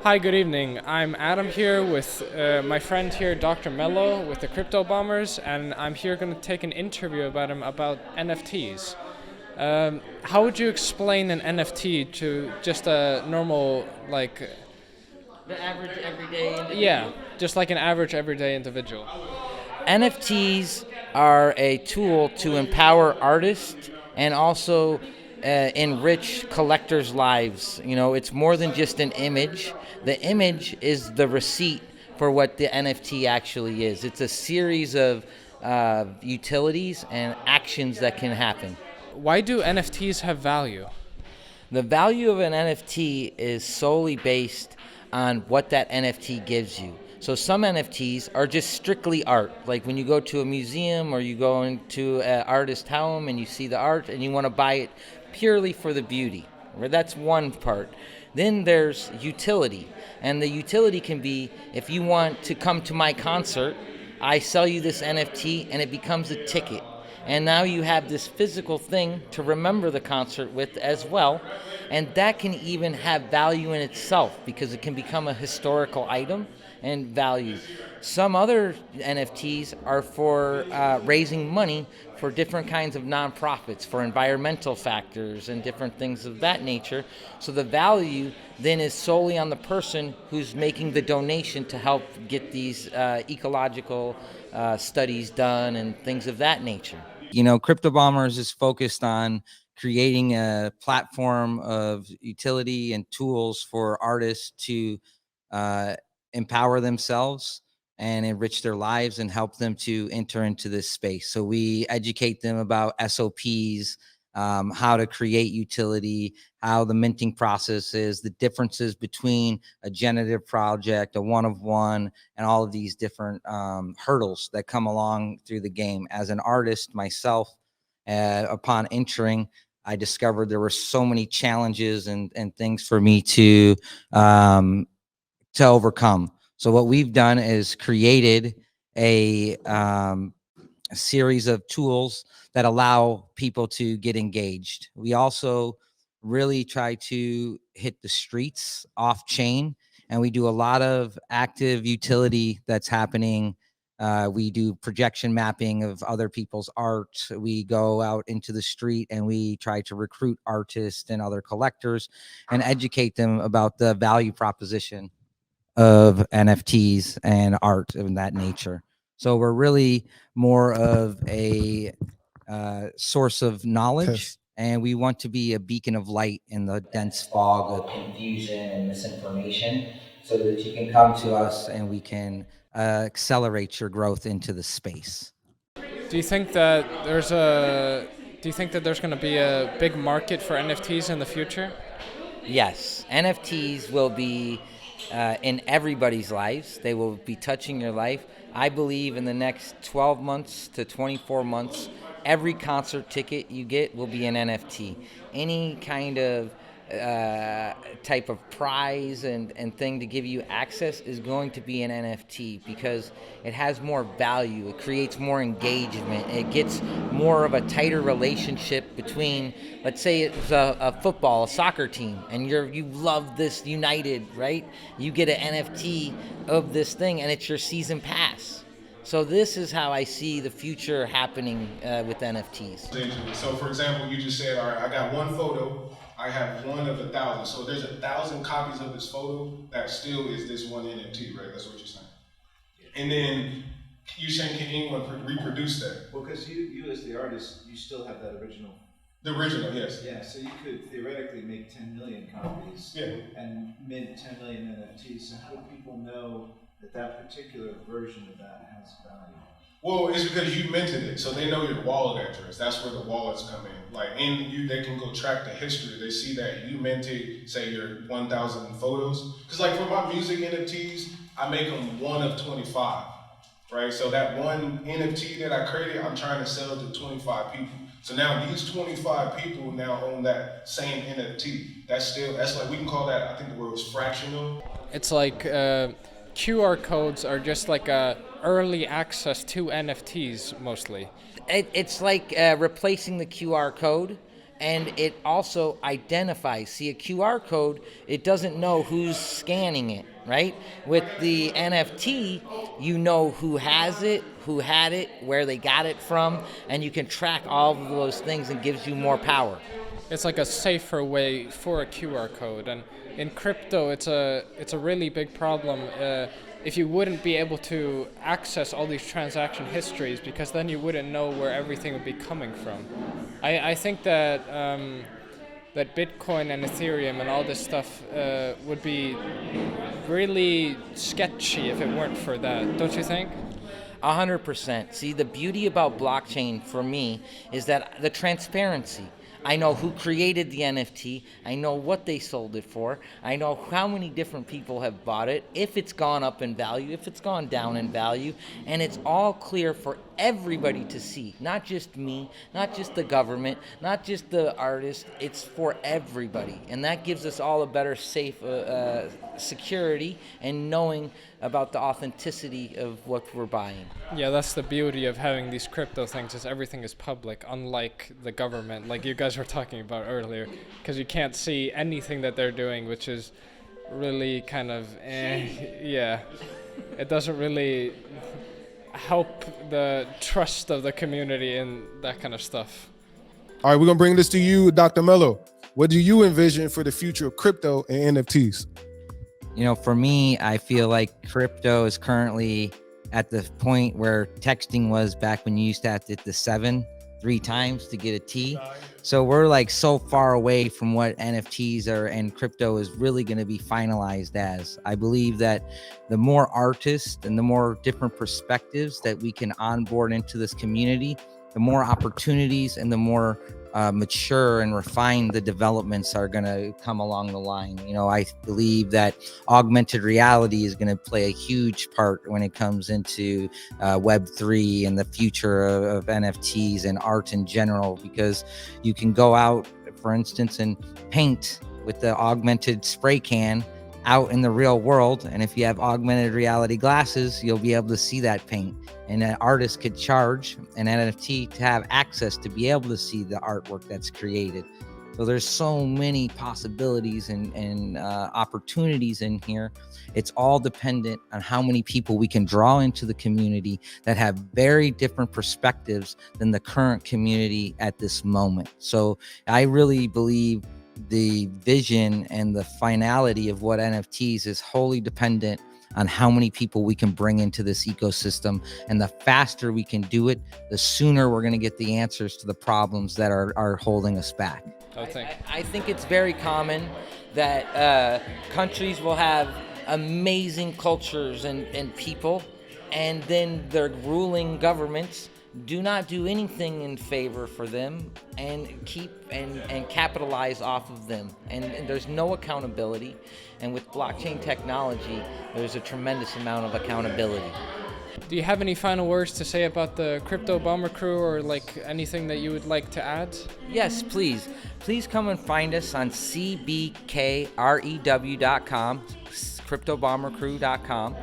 Hi, good evening. I'm Adam here with my friend here, Dr. Mello, with the Crypto Bombers, and I'm here going to take an interview about him about NFTs. How would you explain an NFT to just a normal, The average everyday yeah, individual. just like an average everyday individual? NFTs are a tool to empower artists and also enrich collectors' lives. You know, it's more than just an image. The image is the receipt for what the NFT actually is. It's a series of utilities and actions that can happen. Why do NFTs have value? The value of an NFT is solely based on what that NFT gives you. So some NFTs are just strictly art. Like when you go to a museum or you go into an artist home and you see the art and you want to buy it purely for the beauty. That's one part. Then there's utility. And the utility can be if you want to come to my concert, I sell you this NFT and it becomes a ticket. And now you have this physical thing to remember the concert with as well. And that can even have value in itself because it can become a historical item and value. Some other NFTs are for raising money for different kinds of nonprofits, for environmental factors and different things of that nature. So the value then is solely on the person who's making the donation to help get these ecological studies done and things of that nature. You know, Crypto Bombers is focused on creating a platform of utility and tools for artists to uh, empower themselves and enrich their lives and help them to enter into this space. So we educate them about SOPs, how to create utility, how the minting process is, the differences between a generative project, a one of one, and all of these different hurdles that come along through the game. As an artist myself, upon entering, I discovered there were so many challenges and things for me to overcome. So what we've done is created a series of tools that allow people to get engaged. We also really try to hit the streets off chain, and we do a lot of active utility that's happening. We do projection mapping of other people's art. We go out into the street and we try to recruit artists and other collectors and educate them about the value proposition of NFTs and art of that nature. So we're really more of a source of knowledge, and we want to be a beacon of light in the dense fog of confusion and misinformation so that you can come to us and we can accelerate your growth into the space. Do you think that there's a do you think that there's going to be a big market for NFTs in the future? Yes, NFTs will be in everybody's lives. They will be touching your life. I believe in the next 12 months to 24 months, every concert ticket you get will be an NFT. Any kind of type of prize and thing to give you access is going to be an NFT because it has more value. It creates more engagement. It gets more of a tighter relationship between, let's say it's a football, a soccer team, and you love this United, right? You get an NFT of this thing, and it's your season pass. So this is how I see the future happening with NFTs. So, for example, you just said, all right, I got one photo. I have one of 1,000. So there's 1,000 copies of this photo that still is this one NFT, right? That's what you're saying. And then you saying, can anyone reproduce that? Well, because you as the artist, you still have that original. The original, yes. Yeah, so you could theoretically make 10 million copies and mint 10 million NFTs. So how do people know that that particular version of that has value? Well, it's because you minted it, so they know your wallet address. That's where the wallets come in. Like, they can go track the history. They see that you minted, say, your 1,000 photos. Because, like, for my music NFTs, I make them 1 of 25, right? So that one NFT that I created, I'm trying to sell to 25 people. So now these 25 people now own that same NFT. That's like, we can call that, I think the word was fractional. It's like QR codes are just like a early access to NFTs mostly. It's like replacing the QR code And it also identifies. See, a QR code, it doesn't know who's scanning it, right? With the NFT, you know who has it, who had it, where they got it from, and you can track all of those things and gives you more power. It's like a safer way for a QR code, and in crypto, it's a really big problem. If you wouldn't be able to access all these transaction histories, because then you wouldn't know where everything would be coming from. I think that that Bitcoin and Ethereum and all this stuff would be really sketchy if it weren't for that, don't you think? 100%. See, the beauty about blockchain for me is that the transparency. I know who created the NFT. I know what they sold it for. I know how many different people have bought it, if it's gone up in value, if it's gone down in value, and it's all clear for everybody to see, not just me, not just the government, not just the artist. It's for everybody, and that gives us all a better safe security and knowing about the authenticity of what we're buying. Yeah, that's the beauty of having these crypto things, is everything is public, unlike the government, like you guys were talking about earlier, because you can't see anything that they're doing, which is really kind of, yeah, it doesn't really help the trust of the community and that kind of stuff. All right, we're gonna bring this to you, Dr. Mello. What do you envision for the future of crypto and NFTs? You know, for me, I feel like crypto is currently at the point where texting was back when you used to have to hit the 7 3 times to get a T. So we're like so far away from what NFTs are and crypto is really going to be finalized as. I believe that the more artists and the more different perspectives that we can onboard into this community, the more opportunities and the more mature and refined the developments are going to come along the line. You know, I believe that augmented reality is going to play a huge part when it comes into Web3 and the future of NFTs and art in general, because you can go out, for instance, and paint with the augmented spray can out in the real world. And if you have augmented reality glasses, you'll be able to see that paint. And an artist could charge an NFT to have access to be able to see the artwork that's created. So there's so many possibilities and opportunities in here. It's all dependent on how many people we can draw into the community that have very different perspectives than the current community at this moment. So I really believe the vision and the finality of what NFTs is wholly dependent on how many people we can bring into this ecosystem. And the faster we can do it, the sooner we're going to get the answers to the problems that are holding us back. I think it's very common that countries will have amazing cultures and people, and then their ruling governments do not do anything in favor for them and keep and capitalize off of them. And there's no accountability. And with blockchain technology, there's a tremendous amount of accountability. Do you have any final words to say about the Crypto Bomber Crew, or like anything that you would like to add? Yes, please. Please come and find us on cbkrew.com, cryptobombercrew.com.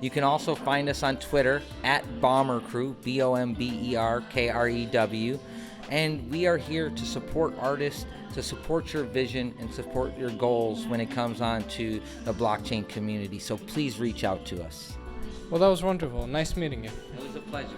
You can also find us on Twitter at Bomber Crew, BOMBERKREW. And we are here to support artists, to support your vision and support your goals when it comes on to the blockchain community. So please reach out to us. Well, that was wonderful. Nice meeting you. It was a pleasure.